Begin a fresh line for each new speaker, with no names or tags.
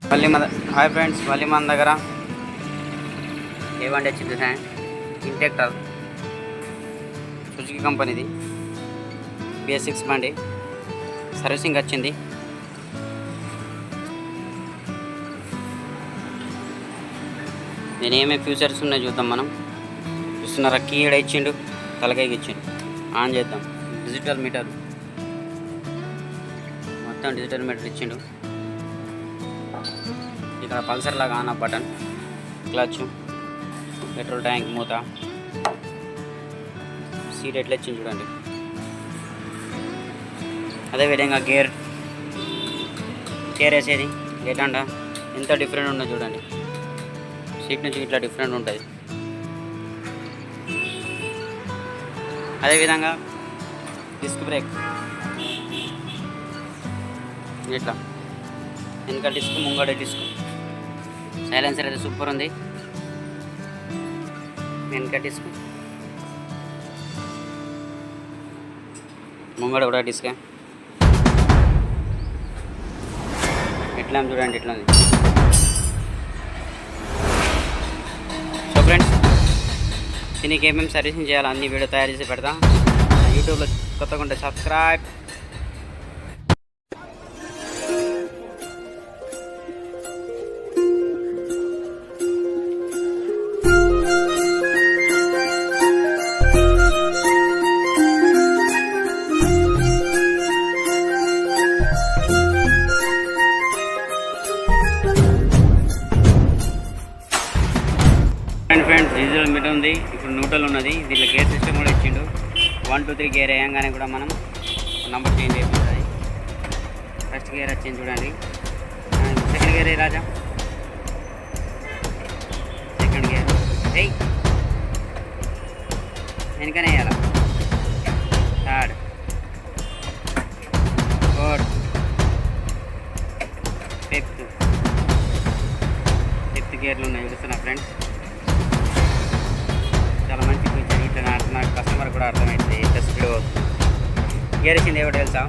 Hi friends, మళ్ళీ మన దగ్గర ఏవండి వచ్చింది ఇంటెక్టర్ సుజుకి కంపెనీది BS6 బండి సర్వీసింగ్ వచ్చింది. నేను ఏమేమి ఫ్యూచర్స్ ఉన్నాయి చూద్దాం. మనం చూస్తున్నారా, కీ ఈడ ఇచ్చిండు, తలకాయకి ఇచ్చిండు. ఆన్ చేద్దాం. డిజిటల్ మీటర్, మొత్తం డిజిటల్ మీటర్ ఇచ్చిండు. ఇక్కడ పల్సర్ లాగా on off button, clutch, petrol tank మూత, సీట్ ఎట్లా ఇచ్చింది చూడండి. అదేవిధంగా గేర్ వేసేది ఎట్లాంట ఎంత డిఫరెంట్ ఉందో చూడండి. సీట్ నుంచి ఇట్లా డిఫరెంట్ ఉంటుంది. అదేవిధంగా డిస్క్ బ్రేక్ ఇట్లా, వెనక డిస్క్, ముంగడ డిస్క్. సైలెన్సర్ అయితే సూపర్ ఉంది. వెనక డిస్క్, ముంగడ కూడా డిస్క్. ఎట్లా చూడండి, ఎట్లా ఉంది. సో ఫ్రెండ్స్, దీనికి ఏమేమి సర్వీసింగ్ చేయాలో అన్ని వీడియో తయారు చేసి పెడతా. యూట్యూబ్లో కొత్తగా ఉంటే సబ్స్క్రైబ్. ఫ్రెండ్స్, డిజిటల్ మీటర్ ఉంది, ఇప్పుడు న్యూట్రల్ ఉన్నది. దీంట్లో గేర్ సిస్టమ్ కూడా ఇచ్చిండు. 1 2 3 గేర్ వేయంగానే కూడా మనం నంబర్ చేంజ్ అయిపోతుంది. ఫస్ట్ గేర్ వచ్చింది చూడండి. సెకండ్ గేర్ రాజా, సెకండ్ గేర్ ఎయ్, వెనకనే వేయాల. థర్డ్, ఫోర్త్, ఫిఫ్త్ గేర్లు ఉన్నాయి. చూస్తున్నా ఫ్రెండ్స్, చాలా మంచి ఫీచర్. ఇట్లా నాకు కస్టమర్ కూడా అర్థమైంది ఎంత స్పీడ్ వస్తుంది. గేర్ ఇచ్చింది ఏమిటో తెలుసా?